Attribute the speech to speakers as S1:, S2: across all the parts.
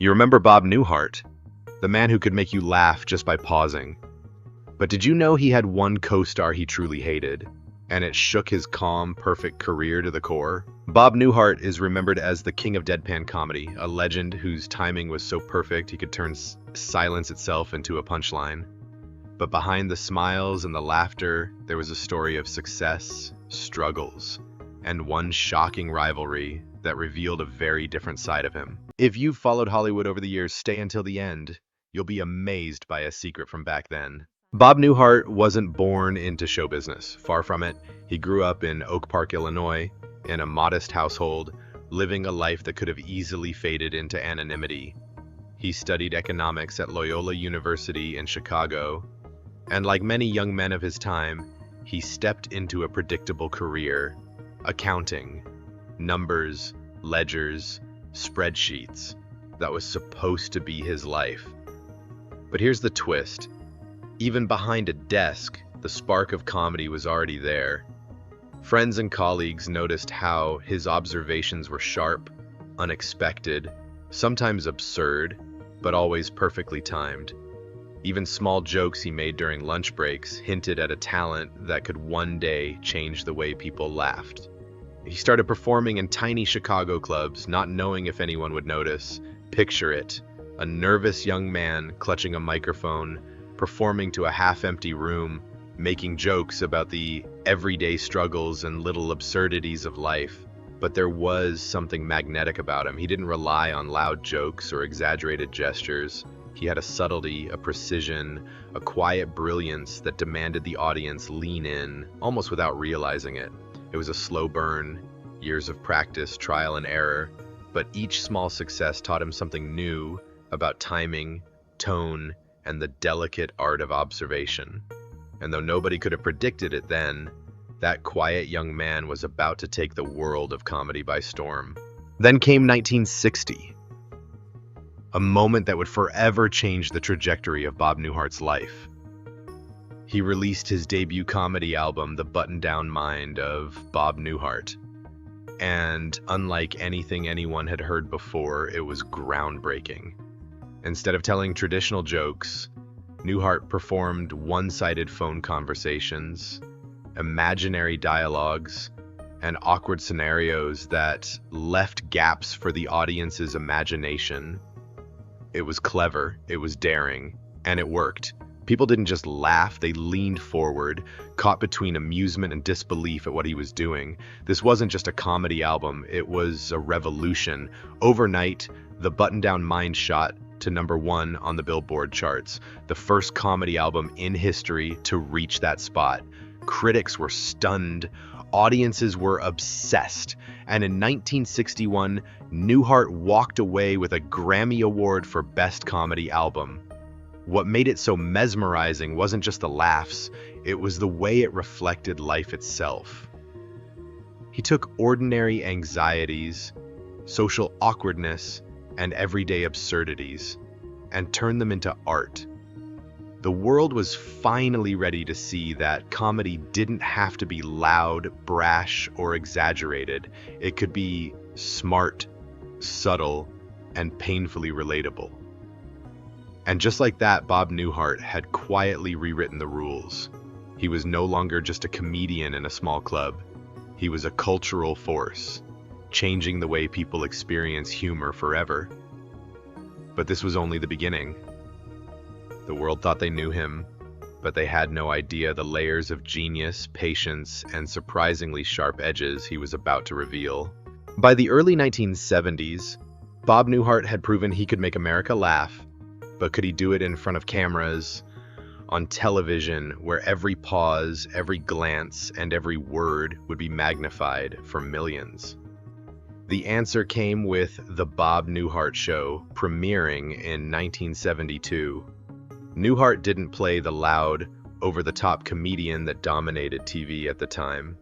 S1: You remember Bob Newhart, the man who could make you laugh just by pausing. But did you know he had one co-star he truly hated, and it shook his calm, perfect career to the core? Bob Newhart is remembered as the king of deadpan comedy, a legend whose timing was so perfect he could turn silence itself into a punchline. But behind the smiles and the laughter, there was a story of success, struggles, and one shocking rivalry that revealed a very different side of him. If you've followed Hollywood over the years, stay until the end. You'll be amazed by a secret from back then. Bob Newhart wasn't born into show business. Far from it. He grew up in Oak Park, Illinois, in a modest household, living a life that could have easily faded into anonymity. He studied economics at Loyola University in Chicago, and like many young men of his time, he stepped into a predictable career: accounting, numbers, ledgers, spreadsheets. That was supposed to be his life. But here's the twist. Even behind a desk, the spark of comedy was already there. Friends and colleagues noticed how his observations were sharp, unexpected, sometimes absurd, but always perfectly timed. Even small jokes he made during lunch breaks hinted at a talent that could one day change the way people laughed. He started performing in tiny Chicago clubs, not knowing if anyone would notice. Picture it, a nervous young man clutching a microphone, performing to a half-empty room, making jokes about the everyday struggles and little absurdities of life. But there was something magnetic about him. He didn't rely on loud jokes or exaggerated gestures. He had a subtlety, a precision, a quiet brilliance that demanded the audience lean in, almost without realizing it. It was a slow burn, years of practice, trial and error, but each small success taught him something new about timing, tone, and the delicate art of observation. And though nobody could have predicted it then, that quiet young man was about to take the world of comedy by storm. Then came 1960, a moment that would forever change the trajectory of Bob Newhart's life. He released his debut comedy album, The Button-Down Mind of Bob Newhart. And unlike anything anyone had heard before, it was groundbreaking. Instead of telling traditional jokes, Newhart performed one-sided phone conversations, imaginary dialogues, and awkward scenarios that left gaps for the audience's imagination. It was clever, it was daring, and it worked. People didn't just laugh, they leaned forward, caught between amusement and disbelief at what he was doing. This wasn't just a comedy album, it was a revolution. Overnight, The Button-Down Mind shot to #1 on the Billboard charts, the first comedy album in history to reach that spot. Critics were stunned, audiences were obsessed, and in 1961, Newhart walked away with a Grammy Award for Best Comedy Album. What made it so mesmerizing wasn't just the laughs, it was the way it reflected life itself. He took ordinary anxieties, social awkwardness, and everyday absurdities, and turned them into art. The world was finally ready to see that comedy didn't have to be loud, brash, or exaggerated. It could be smart, subtle, and painfully relatable. And just like that, Bob Newhart had quietly rewritten the rules. He was no longer just a comedian in a small club. He was a cultural force, changing the way people experience humor forever. But this was only the beginning. The world thought they knew him, but they had no idea the layers of genius, patience, and surprisingly sharp edges he was about to reveal. By the early 1970s, Bob Newhart had proven he could make America laugh, but could he do it in front of cameras, on television, where every pause, every glance, and every word would be magnified for millions? The answer came with The Bob Newhart Show, premiering in 1972. Newhart didn't play the loud, over-the-top comedian that dominated TV at the time.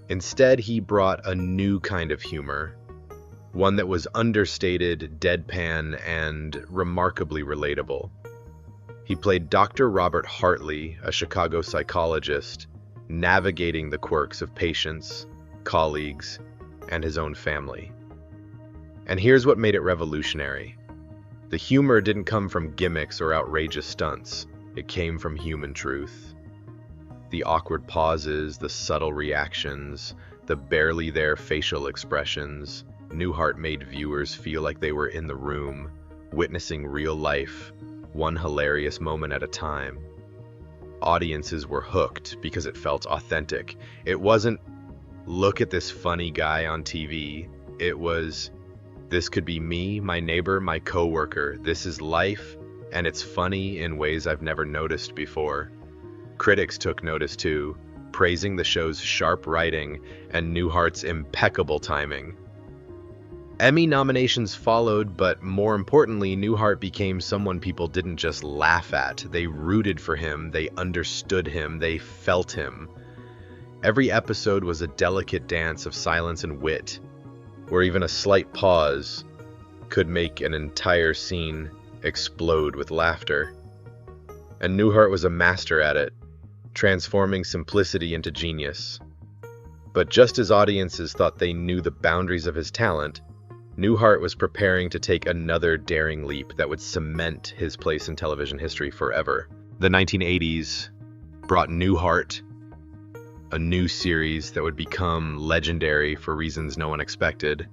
S1: Instead, he brought a new kind of humor, one that was understated, deadpan, and remarkably relatable. He played Dr. Robert Hartley, a Chicago psychologist, navigating the quirks of patients, colleagues, and his own family. And here's what made it revolutionary. The humor didn't come from gimmicks or outrageous stunts. It came from human truth. The awkward pauses, the subtle reactions, the barely there facial expressions. Newhart made viewers feel like they were in the room, witnessing real life, one hilarious moment at a time. Audiences were hooked because it felt authentic. It wasn't, look at this funny guy on TV. It was, this could be me, my neighbor, my coworker. This is life, and it's funny in ways I've never noticed before. Critics took notice too, praising the show's sharp writing and Newhart's impeccable timing. Emmy nominations followed, but more importantly, Newhart became someone people didn't just laugh at. They rooted for him, they understood him, they felt him. Every episode was a delicate dance of silence and wit, where even a slight pause could make an entire scene explode with laughter. And Newhart was a master at it, transforming simplicity into genius. But just as audiences thought they knew the boundaries of his talent, Newhart was preparing to take another daring leap that would cement his place in television history forever. The 1980s brought Newhart, a new series that would become legendary for reasons no one expected.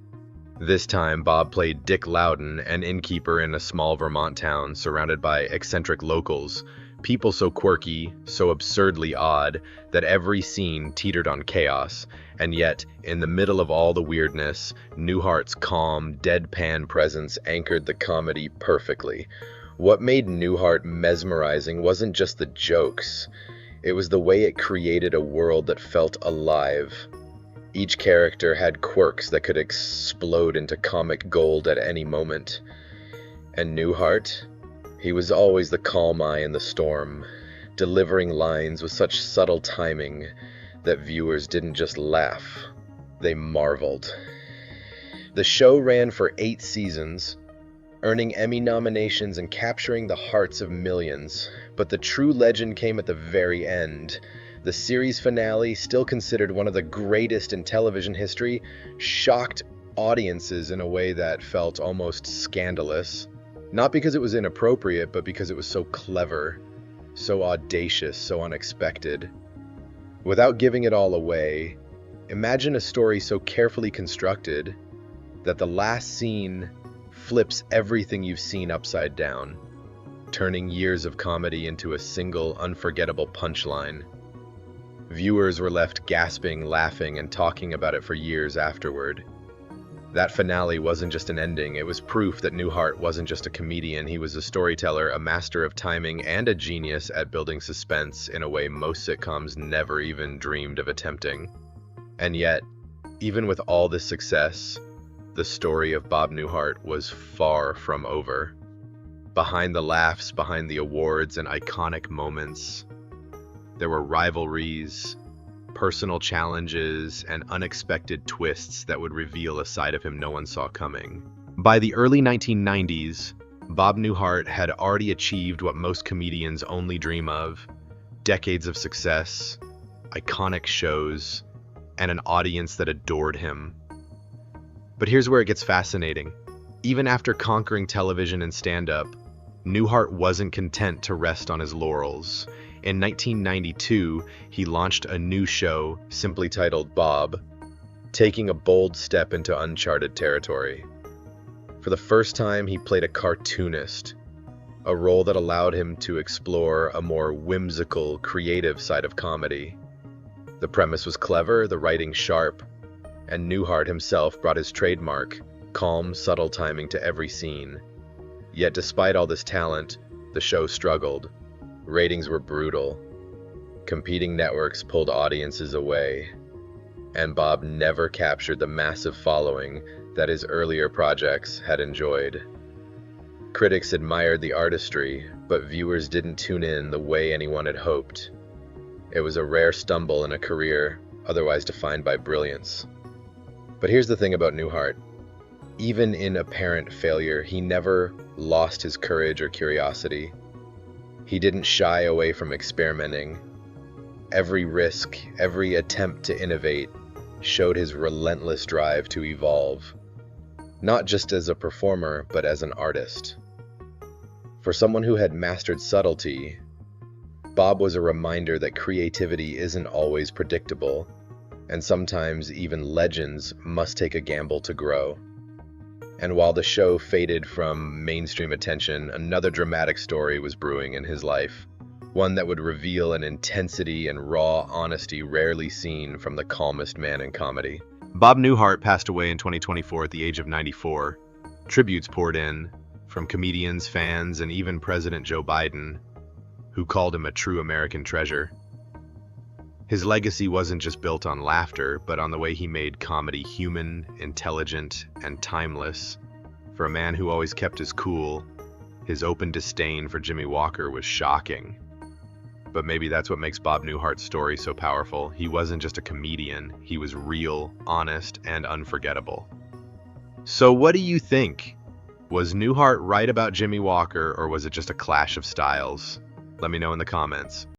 S1: This time, Bob played Dick Loudon, an innkeeper in a small Vermont town surrounded by eccentric locals, people so quirky, so absurdly odd, that every scene teetered on chaos. And yet, in the middle of all the weirdness, Newhart's calm, deadpan presence anchored the comedy perfectly. What made Newhart mesmerizing wasn't just the jokes. It was the way it created a world that felt alive. Each character had quirks that could explode into comic gold at any moment. And Newhart? He was always the calm eye in the storm, delivering lines with such subtle timing that viewers didn't just laugh, they marveled. The show ran for 8 seasons, earning Emmy nominations and capturing the hearts of millions. But the true legend came at the very end. The series finale, still considered one of the greatest in television history, shocked audiences in a way that felt almost scandalous. Not because it was inappropriate, but because it was so clever, so audacious, so unexpected. Without giving it all away, imagine a story so carefully constructed that the last scene flips everything you've seen upside down, turning years of comedy into a single, unforgettable punchline. Viewers were left gasping, laughing, and talking about it for years afterward. That finale wasn't just an ending, it was proof that Newhart wasn't just a comedian, he was a storyteller, a master of timing, and a genius at building suspense in a way most sitcoms never even dreamed of attempting. And yet, even with all this success, the story of Bob Newhart was far from over. Behind the laughs, behind the awards and iconic moments, there were rivalries, personal challenges, and unexpected twists that would reveal a side of him no one saw coming. By the early 1990s, Bob Newhart had already achieved what most comedians only dream of: decades of success, iconic shows, and an audience that adored him. But here's where it gets fascinating. Even after conquering television and stand-up, Newhart wasn't content to rest on his laurels. In 1992, he launched a new show simply titled Bob, taking a bold step into uncharted territory. For the first time, he played a cartoonist, a role that allowed him to explore a more whimsical, creative side of comedy. The premise was clever, the writing sharp, and Newhart himself brought his trademark, calm, subtle timing to every scene. Yet despite all this talent, the show struggled. Ratings were brutal. Competing networks pulled audiences away, and Bob never captured the massive following that his earlier projects had enjoyed. Critics admired the artistry, but viewers didn't tune in the way anyone had hoped. It was a rare stumble in a career otherwise defined by brilliance. But here's the thing about Newhart. Even in apparent failure, he never lost his courage or curiosity. He didn't shy away from experimenting. Every risk, every attempt to innovate showed his relentless drive to evolve, not just as a performer, but as an artist. For someone who had mastered subtlety, Bob was a reminder that creativity isn't always predictable, and sometimes even legends must take a gamble to grow. And while the show faded from mainstream attention, another dramatic story was brewing in his life, one that would reveal an intensity and raw honesty rarely seen from the calmest man in comedy. Bob Newhart passed away in 2024 at the age of 94. Tributes poured in from comedians, fans, and even President Joe Biden, who called him a true American treasure. His legacy wasn't just built on laughter, but on the way he made comedy human, intelligent, and timeless. For a man who always kept his cool, his open disdain for Jimmy Walker was shocking. But maybe that's what makes Bob Newhart's story so powerful. He wasn't just a comedian, he was real, honest, and unforgettable. So what do you think? Was Newhart right about Jimmy Walker, or was it just a clash of styles? Let me know in the comments.